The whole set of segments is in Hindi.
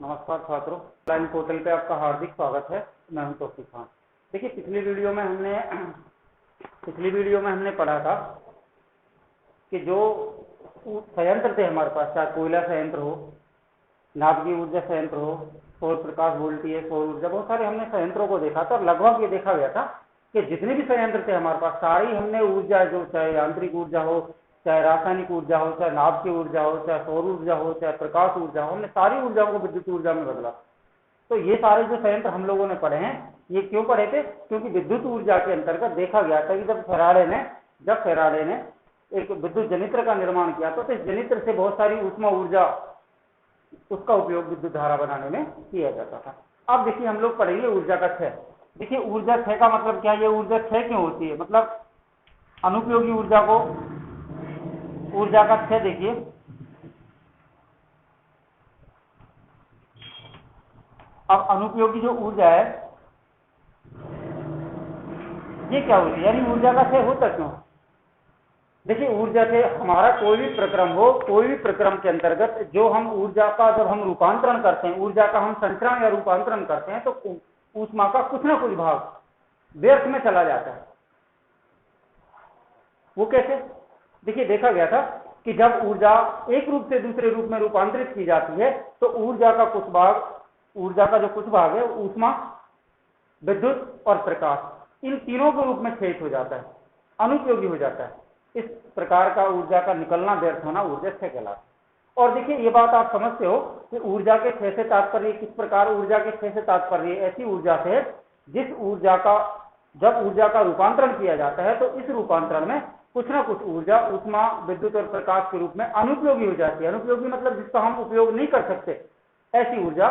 नमस्कार छात्रों, ऑनलाइन पोर्टल पे आपका हार्दिक स्वागत है। मैं हूं तौफीक खान। देखिए, पिछली वीडियो में हमने पढ़ा था कि जो संयंत्र थे हमारे पास, चाहे कोयला संयंत्र हो, नाभिकीय ऊर्जा संयंत्र हो, सौर प्रकाश वोल्टीय, सौर ऊर्जा, बहुत सारे हमने संयंत्रों को देखा था। और लगभग ये देखा गया था कि जितने भी संयंत्र थे हमारे पास, सारी हमने ऊर्जा, जो चाहे यांत्रिक ऊर्जा हो, चाहे रासायनिक ऊर्जा हो, चाहे नाभिकीय ऊर्जा हो, चाहे सौर ऊर्जा हो, चाहे प्रकाश ऊर्जा हो, हमने सारी ऊर्जाओं को विद्युत ऊर्जा में बदला। तो ये सारे जो संयंत्र हम लोगों ने पढ़े हैं, ये क्यों पढ़े थे? क्योंकि विद्युत ऊर्जा के अंतर्गत देखा गया था कि जब फेराडे ने एक विद्युत जनित्र का निर्माण किया तो इस जनित्र से बहुत सारी ऊष्मा ऊर्जा, उसका उपयोग विद्युत धारा बनाने में किया जाता था। अब देखिए, हम लोग पढ़ेंगे ऊर्जा का क्षय। देखिए, ऊर्जा क्षय का मतलब क्या है? ये ऊर्जा क्षय क्यों होती है? मतलब अनुपयोगी ऊर्जा का क्षय। देखिए, अब अनुपयोगी जो ऊर्जा है, ये क्या होती है? यानी ऊर्जा का क्षय होता क्यों? देखिए, ऊर्जा से हमारा कोई भी प्रक्रम हो, कोई भी प्रक्रम के अंतर्गत जो हम ऊर्जा का जब हम रूपांतरण करते हैं, ऊर्जा का हम संचरण या रूपांतरण करते हैं, तो ऊष्मा का कुछ ना कुछ भाग व्यर्थ में चला जाता है। वो कैसे? देखिए, देखा गया था कि जब ऊर्जा एक रूप से दूसरे रूप में रूपांतरित की जाती है तो ऊर्जा का जो कुछ भाग है, ऊष्मा, विद्युत और प्रकाश, इन तीनों के रूप में क्षयित हो जाता है, अनुपयोगी हो जाता है। इस प्रकार का ऊर्जा का निकलना, व्यर्थ होना, ऊर्जा क्षय कहलाता है। और देखिए, ये बात आप समझते हो कि ऊर्जा के क्षय से तात्पर्य किस प्रकार? ऊर्जा के क्षय से तात्पर्य ऐसी ऊर्जा से जिस ऊर्जा का, जब ऊर्जा का रूपांतरण किया जाता है तो इस रूपांतरण में कुछ ना कुछ ऊर्जा, ऊष्मा, विद्युत और प्रकाश के रूप में अनुपयोगी हो जाती है। अनुपयोगी मतलब जिसका हम उपयोग नहीं कर सकते, ऐसी ऊर्जा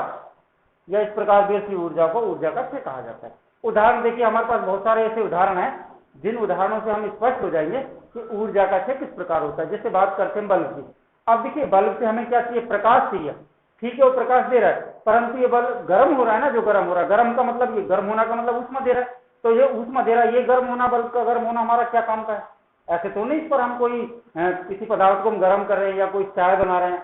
या इस प्रकार व्यर्थ ऊर्जा को ऊर्जा का क्षय कहा जाता है। उदाहरण देखिए, हमारे पास बहुत सारे ऐसे उदाहरण हैं जिन उदाहरणों से हम स्पष्ट हो जाएंगे कि ऊर्जा का क्षय किस प्रकार होता है। जैसे बात करते हैं बल्ब की। अब देखिए, बल्ब से हमें क्या चाहिए? प्रकाश चाहिए। ठीक है, वो प्रकाश दे रहा है, परंतु ये बल्ब गर्म हो रहा है ना, जो गर्म हो रहा है, गर्म का मतलब, ये गर्म होना का मतलब ऊष्मा दे रहा है। तो ये ऊष्मा दे रहा है, ये गर्म होना, बल्ब का गर्म होना हमारा क्या काम का है? ऐसे तो नहीं इस पर हम कोई किसी पदार्थ को हम गर्म कर रहे हैं या कोई चाय बना रहे हैं।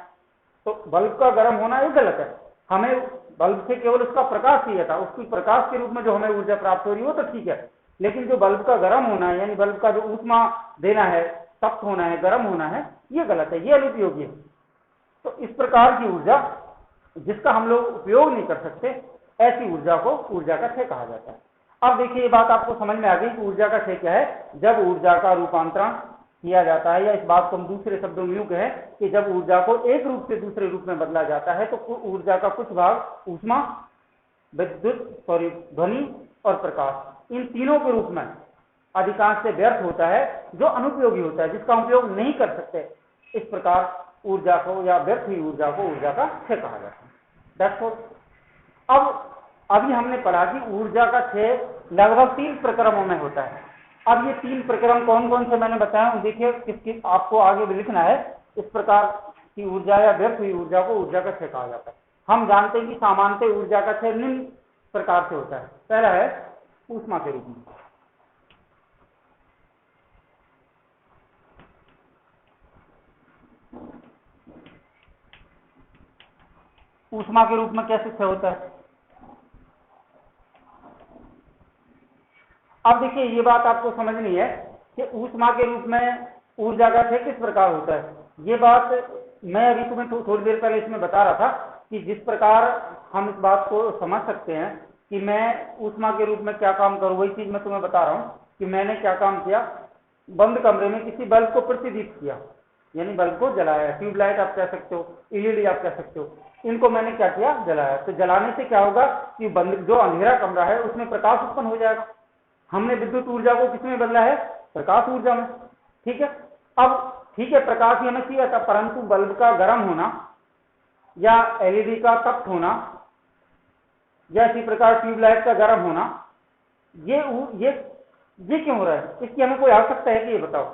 तो बल्ब का गर्म होना ये गलत है। हमें बल्ब से केवल उसका प्रकाश चाहिए था, उसकी प्रकाश के रूप में जो हमें ऊर्जा प्राप्त हो रही है वो तो ठीक है, लेकिन जो बल्ब का गर्म होना है, यानी बल्ब का जो ऊष्मा देना है, तप्त होना है, गर्म होना है, ये गलत है, ये अनुपयोगी है। तो इस प्रकार की ऊर्जा जिसका हम लोग उपयोग नहीं कर सकते, ऐसी ऊर्जा को ऊर्जा का क्षय कहा जाता है। अब देखिए, ये बात आपको समझ में आ गई कि ऊर्जा का क्षय क्या है। जब ऊर्जा का रूपांतरण किया जाता है, या इस बात को हम दूसरे शब्दों में यूं कहें कि जब ऊर्जा को एक रूप से दूसरे रूप में बदला जाता है तो ऊर्जा का कुछ भाग ऊष्मा, ध्वनि और प्रकाश, इन तीनों के रूप में अधिकांश से व्यर्थ होता है, जो अनुपयोगी होता है, जिसका उपयोग नहीं कर सकते। इस प्रकार ऊर्जा को या व्यर्थ हुई ऊर्जा को ऊर्जा का क्षय कहा जाता है। That's all. अब अभी हमने पढ़ा कि ऊर्जा का क्षय लगभग 3 प्रक्रमों में होता है। अब ये 3 प्रक्रम कौन कौन से मैंने बताया, देखिए किसकी आपको आगे भी लिखना है। इस प्रकार की ऊर्जा या व्यर्थ हुई ऊर्जा को ऊर्जा का क्षय कहा जाता है। हम जानते हैं कि सामान्यतः ऊर्जा का क्षय निम्न प्रकार से होता है। पहला है ऊष्मा के रूप में। ऊष्मा के रूप में कैसे क्षय होता है? अब देखिए, ये बात आपको समझनी है कि ऊष्मा के रूप में ऊर्जा का क्षय किस प्रकार होता है। ये बात मैं अभी तुम्हें थोड़ी देर पहले इसमें बता रहा था कि जिस प्रकार हम इस बात को समझ सकते हैं कि मैं ऊष्मा के रूप में क्या काम करूं, वही चीज मैं तुम्हें बता रहा हूं कि मैंने क्या काम किया। बंद कमरे में किसी बल्ब को प्रदीप्त किया, यानी बल्ब को जलाया। ट्यूबलाइट आप कह सकते हो, एलईडी आप कह सकते हो, इनको मैंने क्या किया? जलाया। तो जलाने से क्या होगा कि जो अंधेरा कमरा है उसमें प्रकाश उत्पन्न हो जाएगा। हमने विद्युत ऊर्जा को किसमें बदला है? प्रकाश ऊर्जा में। ठीक है, अब ठीक है, प्रकाश ही हमें चाहिए था, परंतु बल्ब का गर्म होना या एलईडी का तप्त होना या इसी प्रकार ट्यूबलाइट का गर्म होना, ये क्यों हो रहा है? इसकी हमें कोई आवश्यकता है कि ये बताओ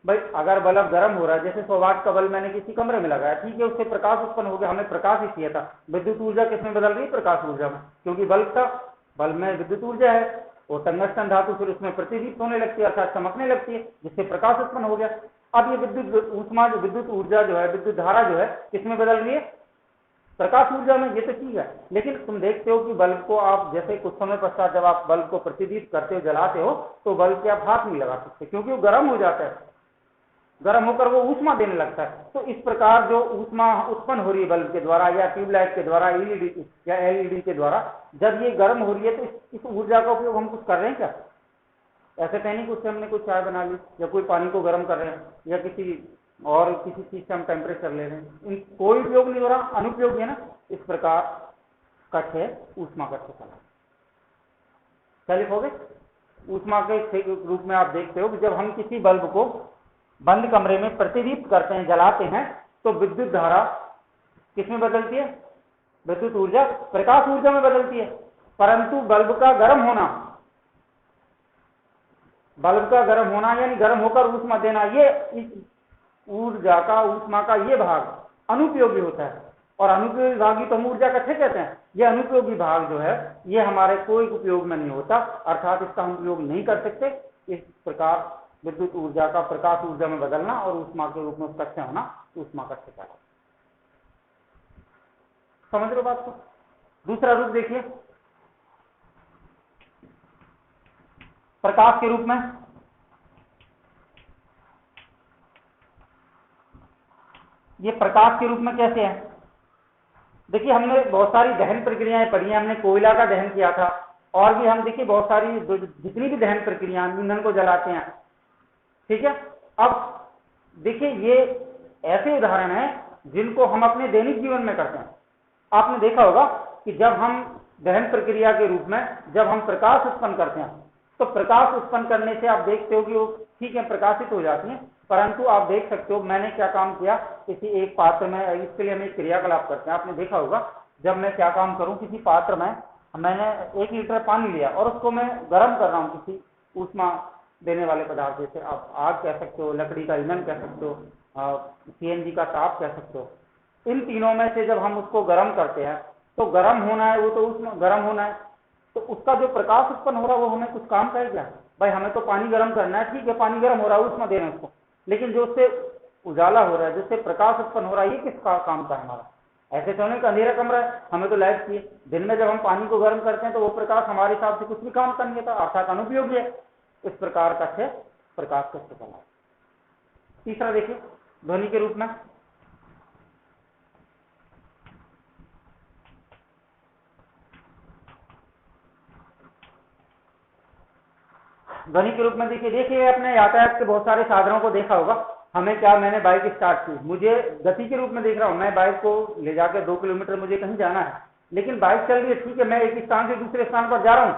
भाई। अगर बल्ब गर्म हो रहा है, जैसे 100 वाट का बल्ब मैंने किसी कमरे में लगाया, ठीक है, उससे प्रकाश उत्पन्न हो गया, हमें प्रकाश ही चाहिए था। विद्युत ऊर्जा किसमें बदल रही है? प्रकाश ऊर्जा में, क्योंकि बल्ब में विद्युत ऊर्जा है, वो टंगस्टन धातु फिर उसमें प्रतिदीप्त होने लगती है, अर्थात चमकने लगती है, जिससे प्रकाश उत्पन्न हो गया। अब ये विद्युत ऊष्मा, विद्युत ऊर्जा जो है, विद्युत धारा जो है, किसमें बदल रही है? प्रकाश ऊर्जा में ये तो चीज है, लेकिन तुम देखते हो कि बल्ब को आप जैसे कुछ समय पश्चात जब आप बल्ब को प्रतिदीप्त करते हो, जलाते हो, तो बल्ब के आप हाथ नहीं लगा सकते क्योंकि वो गर्म हो जाता है, गर्म होकर वो ऊष्मा देने लगता है। तो इस प्रकार जो ऊष्मा उत्पन्न हो रही है बल्ब के द्वारा या ट्यूबलाइट के द्वारा या एलईडी के द्वारा, जब ये गर्म हो रही है तो इस ऊर्जा का उपयोग हम कुछ कर रहे हैं क्या? ऐसे तो नहीं कुछ हमने कुछ चाय बना ली या कोई पानी को गर्म कर रहे हैं या किसी चीज से हम टेम्परेचर ले रहे हैं, इन कोई उपयोग नहीं हो रहा, अनुपयोगी है ना। इस प्रकार कक्ष है ऊष्मा कक्ष कला। क्या लिखोगे? ऊष्मा के रूप में आप देखते हो कि जब हम किसी बल्ब को बंद कमरे में प्रतिदीप्त करते हैं, जलाते हैं, तो विद्युत धारा किसमें बदलती है? विद्युत ऊर्जा प्रकाश ऊर्जा में बदलती है। परंतु बल्ब का गर्म होना यानी गर्म होकर ऊष्मा देना, ये इस ऊर्जा का, ऊष्मा का ये भाग अनुपयोगी होता है। और अनुपयोगी भाग ही तो हम ऊर्जा कक्ष कहते हैं। ये अनुपयोगी भाग जो है ये हमारे कोई उपयोग में नहीं होता, अर्थात इसका हम उपयोग नहीं कर सकते। इस प्रकार विद्युत ऊर्जा का प्रकाश ऊर्जा में बदलना और ऊष्मा के रूप में कक्ष होना ऊष्मा कक्ष कहलाता है। समझ रहे हो बात को? दूसरा रूप देखिए, प्रकाश के रूप में। ये प्रकाश के रूप में कैसे है? देखिए हमने बहुत सारी दहन प्रक्रियाएं पढ़ी हैं, हमने कोयला का दहन किया था, और भी हम देखिए बहुत सारी जितनी भी दहन प्रक्रियाएं, ईंधन को जलाते हैं, ठीक है। अब देखिए ये ऐसे उदाहरण हैं जिनको हम अपने दैनिक जीवन में करते हैं। आपने देखा होगा कि जब हम दहन प्रक्रिया के रूप में जब हम प्रकाश उत्पन्न करते हैं, तो प्रकाश उत्पन्न करने से आप देखते हो कि वो ठीक है प्रकाशित हो जाती है, परंतु आप देख सकते हो मैंने क्या काम किया, किसी एक पात्र में, इसके लिए हम एक क्रियाकलाप करते हैं। आपने देखा होगा जब मैं क्या काम करूं, किसी पात्र में मैंने 1 लीटर पानी लिया और उसको मैं गर्म कर रहा हूं किसी ऊष्मा देने वाले पदार्थ, जैसे आप आग कह सकते हो, लकड़ी का ईंधन कह सकते हो, सीएनजी का ताप कह सकते हो। इन तीनों में से जब हम उसको गर्म करते हैं तो गर्म होना है, वो तो उसमें गर्म होना है, तो उसका जो प्रकाश उत्पन्न हो रहा है वो हमें कुछ काम का है क्या? भाई हमें तो पानी गर्म करना है, ठीक है पानी गर्म हो रहा है, उसमें दे रहे हैं उसको, लेकिन जो उससे उजाला हो रहा है, जिससे प्रकाश उत्पन्न हो रहा है, ये किस काम का है हमारा? ऐसे तो नहीं, अंधेरा कमरा है, हमें तो लाइट चाहिए। दिन में जब हम पानी को गर्म करते हैं तो वो प्रकाश हमारे हिसाब से कुछ भी काम का नहीं था, अर्थात अनुपयोगी है। इस प्रकार का है प्रकाश कक्ष कला। तीसरा देखिए ध्वनि के रूप में। ध्वनि के रूप में देखिए अपने यातायात के बहुत सारे साधनों को देखा होगा। हमें क्या, मैंने बाइक स्टार्ट की, मुझे गति के रूप में देख रहा हूं, मैं बाइक को ले जाकर 2 किलोमीटर मुझे कहीं जाना है, लेकिन बाइक चल रही है, ठीक है मैं एक स्थान से दूसरे स्थान पर जा रहा हूं,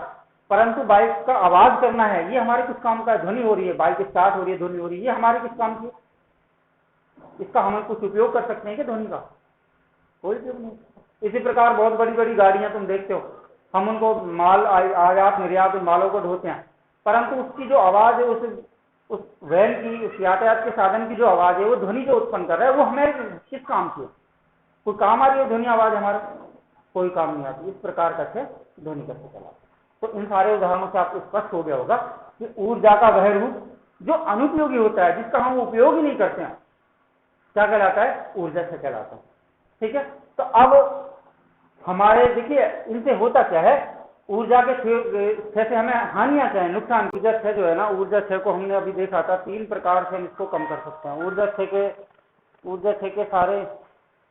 परंतु बाइक का आवाज करना है, ये हमारे किस काम का है? ध्वनि हो रही है, बाइक स्टार्ट हो रही है, ध्वनि हो रही है, ये हमारे किस काम की? इसका हम कुछ उपयोग कर सकते हैं क्या ध्वनि का? कोई उपयोग नहीं। इसी प्रकार बहुत बड़ी बड़ी गाड़ियां तुम देखते हो, हम उनको माल आयात निर्यात मालों को ढोते हैं, परंतु उसकी जो आवाज है, उस वैन की, उस यातायात के साधन की जो आवाज है, वो ध्वनि जो उत्पन्न कर रहा है, वो हमें किस काम की है? कोई काम आ रही है ध्वनि आवाज हमारा? कोई काम नहीं आती। इस प्रकार का है ध्वनि कक्ष कला। तो इन सारे उदाहरणों से आपको स्पष्ट हो गया होगा कि ऊर्जा का वह रूप जो अनुपयोगी होता है, जिसका हम उपयोग ही नहीं करते हैं, क्या कहलाता है? ऊर्जा से कहलाता है। ठीक है, तो अब हमारे देखिए इनसे होता क्या है, ऊर्जा के क्षय से हमें हानियां क्या है, नुकसान। ऊर्जा क्षय जो है ना, ऊर्जा क्षय को हमने अभी देखा था 3 प्रकार से हम इसको कम कर सकते हैं। ऊर्जा क्षय के सारे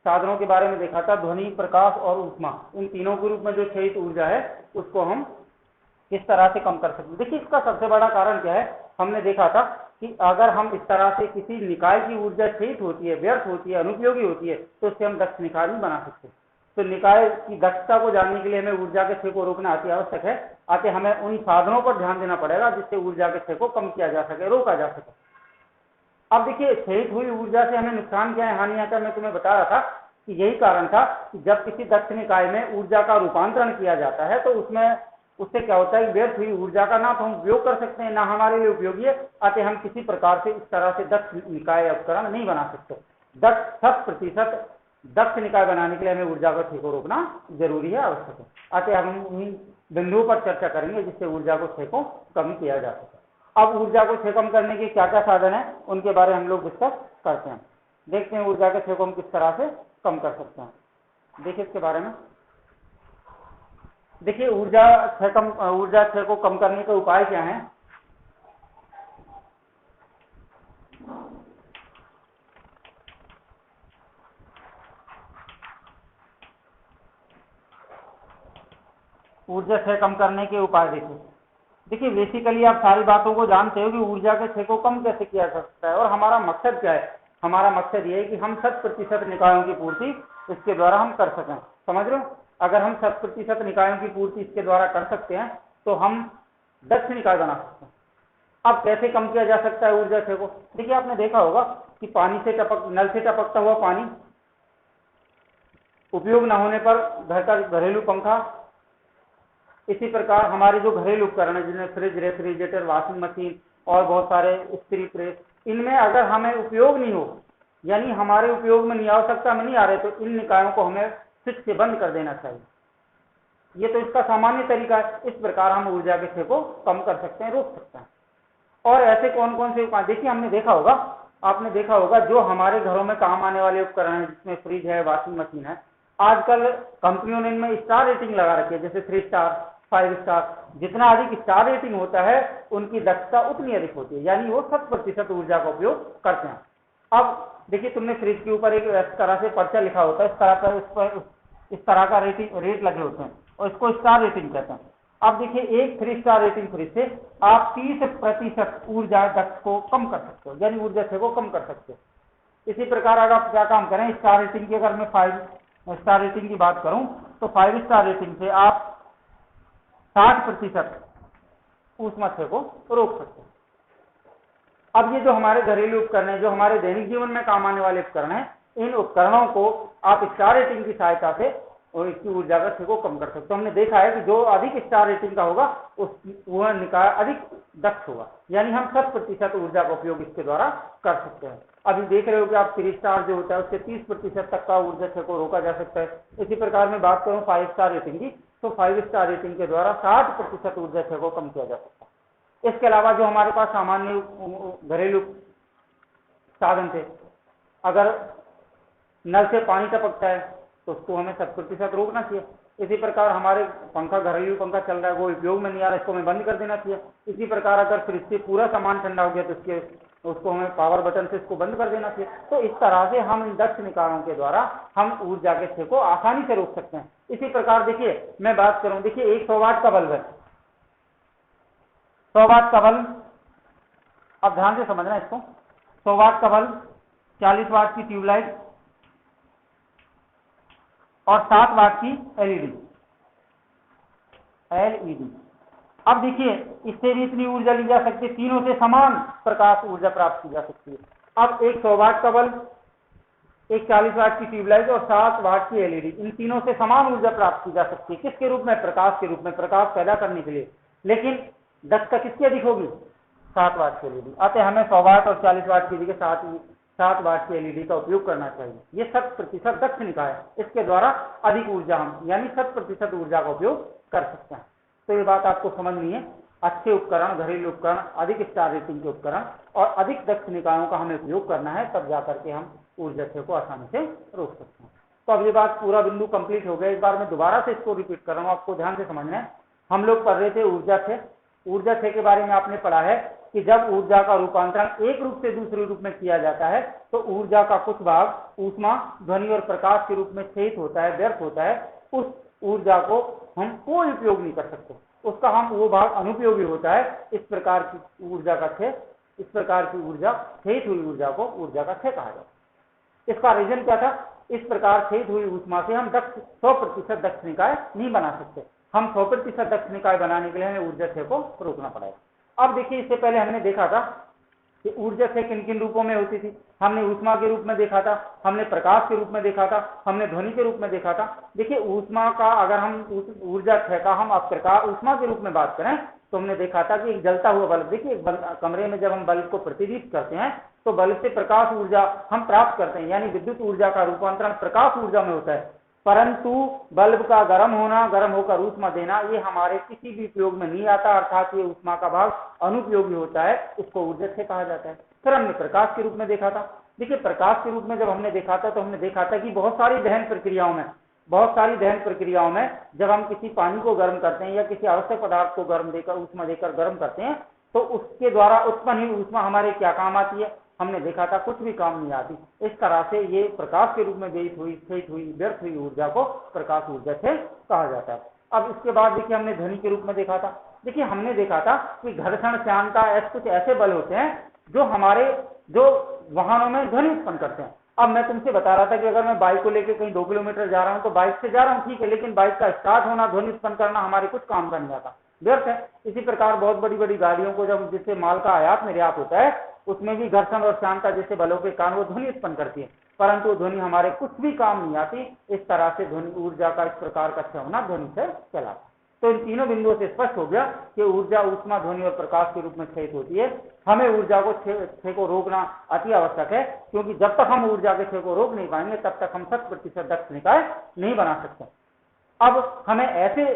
साधनों के बारे में देखा था, ध्वनि, प्रकाश और ऊष्मा, इन तीनों के रूप में जो क्षयित ऊर्जा है उसको हम किस तरह से कम कर सकते हैं। देखिए इसका सबसे बड़ा कारण क्या है, हमने देखा था कि अगर हम इस तरह से किसी निकाय की ऊर्जा क्षयित होती है, व्यर्थ होती है, अनुपयोगी होती है, तो उससे हम दक्ष निकाय नहीं बना सकते। तो निकाय की दक्षता को जानने के लिए हमें ऊर्जा के क्षय को रोकना अति आवश्यक है। आते हमें उन साधनों पर ध्यान देना पड़ेगा जिससे ऊर्जा के क्षय को कम किया जा सके, रोका जा सके। अब देखिए क्षयित हुई ऊर्जा से हमें नुकसान क्या है, हानियां क्या, मैं तुम्हें बता रहा था कि यही कारण था कि जब किसी दक्ष निकाय में ऊर्जा का रूपांतरण किया जाता है तो उससे क्या होता है, व्यर्थ हुई ऊर्जा का ना तो हम उपयोग कर सकते हैं, ना हमारे लिए उपयोगी है। आते हम किसी प्रकार से इस तरह से दक्ष निकाय उपकरण नहीं बना सकते। 100% दक्ष निकाय बनाने के लिए हमें ऊर्जा का क्षय को रोकना जरूरी है, आवश्यक है। आते हम उन बिंदुओं पर चर्चा करेंगे जिससे ऊर्जा को क्षय को कम किया जा सके। अब ऊर्जा को क्षय कम करने के क्या क्या साधन है उनके बारे में हम लोग डिस्कस करते हैं। देखते हैं ऊर्जा के क्षय को हम किस तरह से कम कर सकते हैं। देखिए इसके बारे में। देखिए ऊर्जा क्षय को कम करने का उपाय क्या है। ऊर्जा क्षय कम करने के उपाय देखिए बेसिकली आप सारी बातों को जानते हो कि ऊर्जा के क्षय को कम कैसे किया जा सकता है और हमारा मकसद क्या है। हमारा मकसद ये है कि हम 100% निकायों की पूर्ति इसके द्वारा हम कर सकें। समझ रहे हो, अगर हम 100% निकायों की पूर्ति इसके द्वारा कर सकते हैं तो हम दक्ष निकाय बना सकते हैं। अब कैसे कम किया जा सकता है ऊर्जा क्षय को। देखिए आपने देखा होगा कि पानी से नल से टपकता हुआ पानी, उपयोग न होने पर घर का घरेलू पंखा, इसी प्रकार हमारे जो घरेलू उपकरण है जिनमें फ्रिज, रेफ्रिजरेटर, वॉशिंग मशीन और बहुत सारे स्त्री प्रेस, इनमें अगर हमें उपयोग नहीं हो, यानी हमारे उपयोग में नहीं, आवश्यकता में नहीं आ रहे, तो इन निकायों को हमें स्विच से बंद कर देना चाहिए। ये तो इसका सामान्य तरीका है। इस प्रकार हम ऊर्जा के क्षय को कम कर सकते हैं, रोक सकते हैं। और ऐसे कौन कौन से उपाय, देखिए आपने देखा होगा जो हमारे घरों में काम आने वाले उपकरण हैं जिसमें फ्रिज है, वॉशिंग मशीन है, आजकल कंपनियों ने इनमें स्टार रेटिंग लगा रखी है, जैसे 3 स्टार, 5 स्टार। जितना अधिक स्टार रेटिंग होता है उनकी दक्षता उतनी अधिक होती है, यानी वो 100% ऊर्जा का उपयोग करते हैं। अब देखिए तुमने फ्रिज के ऊपर एक इस तरह से पर्चा लिखा होता है, इस तरह का रेट लगे होते हैं और इसको स्टार रेटिंग कहते हैं। अब देखिए एक 3 स्टार रेटिंग फ्रिज से आप 30% ऊर्जा दक्ष को कम कर सकते हो, यानी ऊर्जा क्षय को कम कर सकते हो। इसी प्रकार अगर आप क्या काम करें, स्टार रेटिंग की अगर मैं 5 स्टार रेटिंग की बात करूं तो 5 स्टार रेटिंग से आप 60% ऊष्मा क्षय को रोक सकते हैं। अब ये जो हमारे घरेलू उपकरण है, जो हमारे दैनिक जीवन में काम आने वाले उपकरण हैं, इन उपकरणों को आप स्टार रेटिंग की सहायता से और इसकी ऊर्जा का क्षय को कम कर सकते हो। हमने देखा है कि जो अधिक स्टार रेटिंग का होगा वह निकाय अधिक दक्ष होगा, यानी हम 100% ऊर्जा का उपयोग इसके द्वारा कर सकते हैं। अभी देख रहे हो कि आप 3 स्टार जो होता है उससे 30% तक का ऊर्जा क्षय को रोका जा सकता है। इसी प्रकार मैं बात करूं 5 स्टार रेटिंग की, तो 5 स्टार रेटिंग के द्वारा 60% ऊर्जा क्षय को कम किया जा सकता है। इसके अलावा जो हमारे पास सामान्य घरेलू साधन थे, अगर नल से पानी टपकता है तो उसको हमें 100% रोकना चाहिए। इसी प्रकार हमारे घरेलू पंखा चल रहा है, वो उपयोग में नहीं आ रहा, इसको हमें बंद कर देना चाहिए। इसी प्रकार अगर फ्रिज से पूरा सामान ठंडा हो गया तो उसको हमें पावर बटन से इसको बंद कर देना चाहिए। तो इस तरह से हम इन दक्ष निकायों के द्वारा हम ऊर्जा के क्षय को आसानी से रोक सकते हैं। इसी प्रकार देखिए मैं बात करूं, देखिए एक 100 वाट का बल्ब है, 100 वाट का बल्ब, अब ध्यान से समझना इसको। 100 वाट का बल्ब, 40 वाट की ट्यूबलाइट और 7 वाट की एलईडी। अब देखिए इससे भी इतनी ऊर्जा ली जा सकती है, तीनों से समान प्रकाश ऊर्जा प्राप्त की जा सकती है। अब एक 100 वाट का बल्ब, एक 40 वाट की ट्यूबलाइट और 7 वाट की एलईडी, इन तीनों से समान ऊर्जा प्राप्त की जा सकती है। किसके रूप में? प्रकाश के रूप में, प्रकाश पैदा करने के लिए। लेकिन दक्षता किसकी अधिक होगी? 7 वाट की एलईडी। अतः हमें 100 वाट और 40 वाट की जगह 7 वाट की एलईडी का उपयोग करना चाहिए। ये 100% दक्ष निकाय है, इसके द्वारा अधिक ऊर्जा हम यानी 100% ऊर्जा का उपयोग कर सकते हैं। तो ये बात आपको समझनी है। अच्छे उपकरण, घरेलू उपकरण, अधिक स्टार रेटिंग के उपकरण और अधिक दक्ष निकायों का हमें उपयोग करना है, तब जाकर के हम ऊर्जा क्षय को आसानी से रोक सकते हैं। तो अब ये बात पूरा बिंदु कंप्लीट हो गया। एक बार मैं दोबारा से इसको रिपीट कर रहा हूँ, आपको ध्यान से समझना है। हम लोग पढ़ रहे थे ऊर्जा क्षय। ऊर्जा क्षय के बारे में आपने पढ़ा है कि जब ऊर्जा का रूपांतरण एक रूप से दूसरे रूप में किया जाता है तो ऊर्जा का कुछ भाग ऊष्मा, ध्वनि और प्रकाश के रूप में क्षयित होता है, व्यर्थ होता है। उस ऊर्जा को हम कोई उपयोग नहीं कर सकते, उसका हम वो भाग अनुपयोगी होता है। इस प्रकार की ऊर्जा का क्षय, इस प्रकार की ऊर्जा, क्षयित हुई ऊर्जा को ऊर्जा का क्षय कहा जाता है। इसका रीजन क्या था? इस प्रकार क्षयित हुई ऊष्मा से हम 100% दक्ष निकाय नहीं बना सकते। हम 100% दक्ष निकाय बनाने के लिए हमें ऊर्जा क्षय को रोकना पड़ेगा। अब देखिए इससे पहले हमने देखा था कि ऊर्जा क्षय किन किन रूपों में होती थी। हमने ऊष्मा के रूप में देखा था, हमने प्रकाश के रूप में देखा था, हमने ध्वनि के रूप में देखा था। देखिए ऊष्मा का, अगर हम ऊर्जा क्षय का हम प्रकाश ऊष्मा के रूप में बात करें तो हमने देखा था कि एक जलता हुआ बल्ब, देखिए कमरे में जब हम बल्ब को प्रज्वलित करते हैं तो बल्ब से प्रकाश ऊर्जा हम प्राप्त करते हैं, यानी विद्युत ऊर्जा का रूपांतरण प्रकाश ऊर्जा में होता है। परंतु बल्ब का गर्म होना, गर्म होकर ऊष्मा देना, ये हमारे किसी भी उपयोग में नहीं आता, अर्थात ये ऊष्मा का भाग अनुपयोगी होता है, इसको ऊर्जा क्षय कहा जाता है। फिर हमने प्रकाश के रूप में देखा था। देखिए प्रकाश के रूप में जब हमने देखा था तो हमने देखा था कि बहुत सारी दहन प्रक्रियाओं में बहुत सारी दहन प्रक्रियाओं में जब हम किसी पानी को गर्म करते हैं या किसी आवश्यक पदार्थ को गर्म देकर ऊष्मा देकर गर्म करते हैं तो उसके द्वारा उत्पन्न हुई ऊष्मा हमारे क्या काम आती है? हमने देखा था कुछ भी काम नहीं आती। इस तरह से ये प्रकाश के रूप में व्यर्थ हुई ऊर्जा को प्रकाश ऊर्जा से कहा जाता है। अब इसके बाद देखिए हमने ध्वनि के रूप में देखा था। देखिए हमने देखा था कि घर्षण, श्यानता कुछ ऐसे बल होते हैं जो हमारे जो वाहनों में ध्वनि उत्पन्न करते हैं। अब मैं तुमसे बता रहा था कि अगर मैं बाइक को लेकर कहीं 2 किलोमीटर जा रहा हूं तो बाइक से जा रहा हूं, ठीक है, लेकिन बाइक का स्टार्ट होना, ध्वनि उत्पन्न करना हमारे कुछ काम का नहीं आता, व्यर्थ है। इसी प्रकार बहुत बड़ी बड़ी गाड़ियों को जब जिससे माल का आयात निर्यात होता है उसमें भी घर्षण और श्यानता जैसे बलों के कारण वो ध्वनि उत्पन्न करती है, परंतु ध्वनि हमारे कुछ भी काम नहीं आती। इस तरह से ध्वनि ऊर्जा का इस प्रकार का क्षय होना ध्वनि से चलाता। तो इन तीनों बिंदुओं से स्पष्ट हो गया कि ऊर्जा ऊष्मा, ध्वनि और प्रकाश के रूप में क्षय होती है। हमें ऊर्जा को क्षय को रोकना अति आवश्यक है, क्योंकि जब तक हम ऊर्जा के क्षय को रोक नहीं पाएंगे तब तक हम 100% दक्ष निकाय नहीं बना सकते। अब हमें ऐसे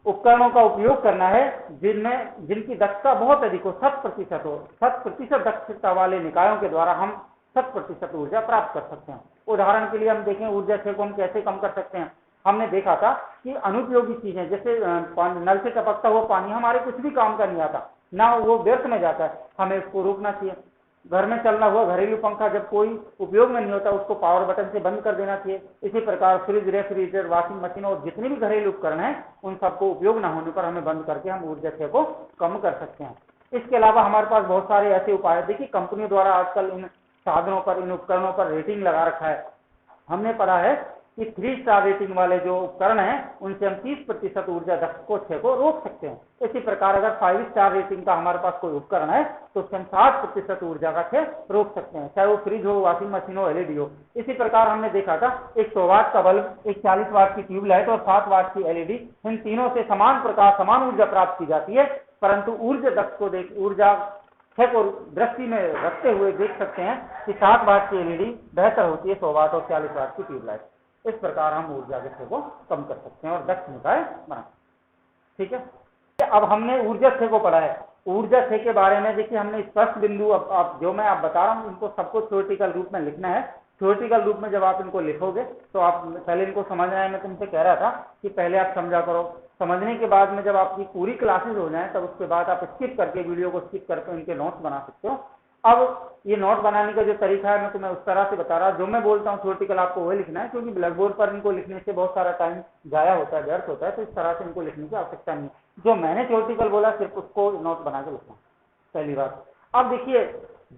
उपकरणों का उपयोग करना है जिनकी दक्षता बहुत अधिक हो, 100% हो। 100% दक्षता वाले निकायों के द्वारा हम 100% ऊर्जा प्राप्त कर सकते हैं। उदाहरण के लिए हम देखें ऊर्जा क्षय को हम कैसे कम कर सकते हैं। हमने देखा था कि अनुपयोगी चीजें जैसे नल से टपकता हुआ पानी हमारे कुछ भी काम का नहीं आता, ना वो व्यर्थ में जाता है, हमें उसको रोकना चाहिए। घर में चलना हुआ घरेलू पंखा जब कोई उपयोग में नहीं होता उसको पावर बटन से बंद कर देना चाहिए। इसी प्रकार फ्रिज, रेफ्रिजरेटर, वॉशिंग मशीन और जितने भी घरेलू उपकरण हैं उन सबको उपयोग न होने पर हमें बंद करके हम ऊर्जा क्षय को कम कर सकते हैं। इसके अलावा हमारे पास बहुत सारे ऐसे उपाय, देखिए कंपनियों द्वारा आजकल इन साधनों पर, इन उपकरणों पर रेटिंग लगा रखा है। हमने पढ़ा है कि 3 स्टार रेटिंग वाले जो उपकरण हैं उनसे हम 30% ऊर्जा क्षय को रोक सकते हैं। इसी प्रकार अगर 5 स्टार रेटिंग का हमारे पास कोई उपकरण है तो उससे हम 60% ऊर्जा का क्षय रोक सकते हैं, चाहे वो फ्रिज हो, वॉशिंग मशीन हो, एलईडी हो। इसी प्रकार हमने देखा था एक 100 वाट का बल्ब, एक 40 वाट की ट्यूबलाइट और 7 वाट की एलईडी, इन तीनों से समान प्रकाश, समान ऊर्जा प्राप्त की जाती है, परंतु ऊर्जा क्षय को दृष्टि में रखते हुए देख सकते हैं कि 7 वाट की एलईडी बेहतर होती है 100 वाट और 40 वाट की ट्यूबलाइट। इस प्रकार हम ऊर्जा के क्षय को कम कर सकते हैं और दक्ष निकाय बना। ठीक है, अब हमने ऊर्जा क्षय को पढ़ा है। ऊर्जा क्षय के बारे में देखिए हमने स्पष्ट बिंदु अब जो मैं आप बता रहा हूं इनको सबको थ्योरेटिकल रूप में लिखना है। थ्योरेटिकल रूप में जब आप इनको लिखोगे तो आप पहले इनको समझना है। मैं तुमसे कह रहा था कि पहले आप समझा करो, समझने के बाद में जब आपकी पूरी क्लासेस हो जाए तब उसके बाद आप स्किप करके, वीडियो को स्किप करके इनके नोट्स बना सकते हो। अब ये नोट बनाने का जो तरीका है मैं तुम्हें उस तरह से बता रहा, जो मैं बोलता हूँ थ्योरेटिकल आपको वही लिखना है, क्योंकि ब्लैक बोर्ड पर इनको लिखने से बहुत सारा टाइम जाया होता है, व्यर्थ होता है, तो इस तरह से इनको लिखने की आवश्यकता नहीं है। जो मैंने थ्योरेटिकल बोला सिर्फ उसको नोट बना के लिखना, पहली बात। अब देखिए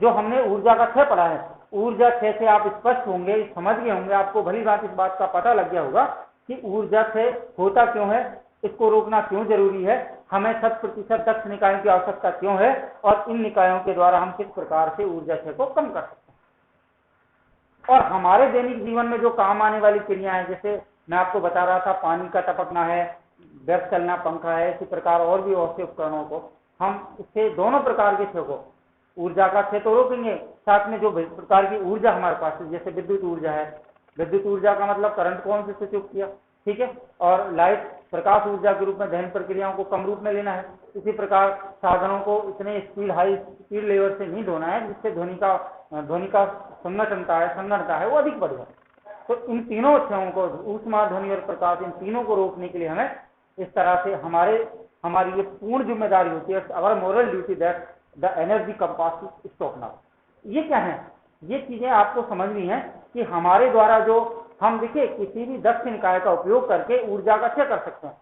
जो हमने ऊर्जा का क्षय पढ़ा है, ऊर्जा क्षय से आप स्पष्ट होंगे, समझ गए होंगे, आपको भली बात इस बात का पता लग गया होगा कि ऊर्जा क्षय होता क्यों है, इसको रोकना क्यों जरूरी है, हमें 100% दक्ष निकायों की आवश्यकता क्यों है और इन निकायों के द्वारा हम किस प्रकार से ऊर्जा क्षय को कम कर सकते हैं। और हमारे दैनिक जीवन में जो काम आने वाली क्रियाएं हैं, जैसे मैं आपको बता रहा था पानी का टपकना है, व्यर्थ चलना पंखा है, इसी प्रकार और भी ऐसे उपकरणों को हम इससे दोनों प्रकार के क्षय को, ऊर्जा का क्षय तो रोकेंगे, साथ में जो प्रकार की ऊर्जा हमारे पास है, जैसे विद्युत ऊर्जा है, विद्युत ऊर्जा का मतलब करंट कौन से स्विच किया, ठीक है, और लाइट प्रकाश ऊर्जा के रूप में दहन प्रक्रियाओं को कम रूप में लेना है। इसी प्रकार साधनों को इतने हाई स्पीड लेवल से नहीं धोना है जिससे ध्वनि का संघनता है वो अधिक बढ़ जाए। तो इन तीनों क्षयों को, ऊष्मा, ध्वनि और प्रकाश, इन तीनों को रोकने के लिए हमें इस तरह से हमारी ये पूर्ण जिम्मेदारी होती है, our moral duty that the energy compass is stop now. ये क्या है, ये चीजें आपको समझनी है कि हमारे द्वारा जो हम देखिए किसी भी दक्ष निकाय का उपयोग करके ऊर्जा का क्षय कर सकते हैं,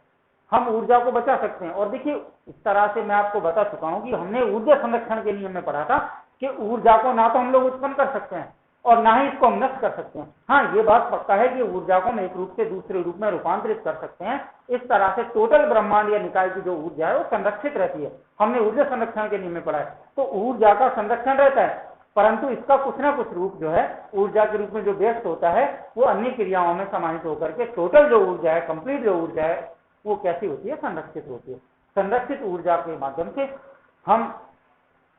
हम ऊर्जा को बचा सकते हैं। और देखिए इस तरह से मैं आपको बता चुका हूं कि हमने ऊर्जा संरक्षण के नियम में पढ़ा था कि ऊर्जा को ना तो हम लोग उत्पन्न कर सकते हैं और ना ही इसको हम नष्ट कर सकते हैं। हाँ, ये बात पक्का है कि ऊर्जा को हम एक रूप से दूसरे रूप में रूपांतरित कर सकते हैं। इस तरह से टोटल ब्रह्मांड या निकाय की जो ऊर्जा है वो संरक्षित रहती है, हमने ऊर्जा संरक्षण के नियम में पढ़ा है। तो ऊर्जा का संरक्षण रहता है, परंतु इसका कुछ ना कुछ रूप जो है ऊर्जा के रूप में जो व्यक्त होता है वो अन्य क्रियाओं में समाहित होकर के टोटल जो ऊर्जा है, कंप्लीट जो ऊर्जा है वो कैसी होती है, संरक्षित होती है। संरक्षित ऊर्जा के माध्यम से हम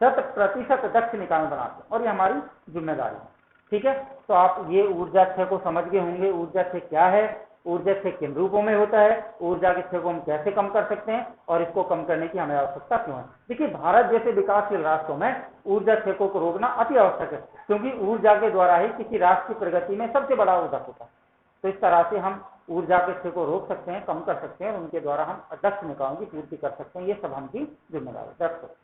100% दक्ष निकाय बनाते हैं और ये हमारी जिम्मेदारी है। ठीक है, तो आप ये ऊर्जा क्षय को समझ गए होंगे। ऊर्जा क्षय क्या है, ऊर्जा क्षय किन रूपों में होता है, ऊर्जा के क्षय को हम कैसे कम कर सकते हैं और इसको कम करने की हमें आवश्यकता क्यों है। देखिए भारत जैसे विकासशील राष्ट्रों में ऊर्जा क्षय को रोकना अति आवश्यक है, क्योंकि ऊर्जा के द्वारा ही किसी राष्ट्र की प्रगति में सबसे बड़ा उदक होता है। तो इस तरह से हम ऊर्जा के क्षय को रोक सकते हैं, कम कर सकते हैं, और उनके द्वारा हम दक्षिणिकाओं की पूर्ति कर सकते हैं। ये सब हमकी जिम्मेदारी है।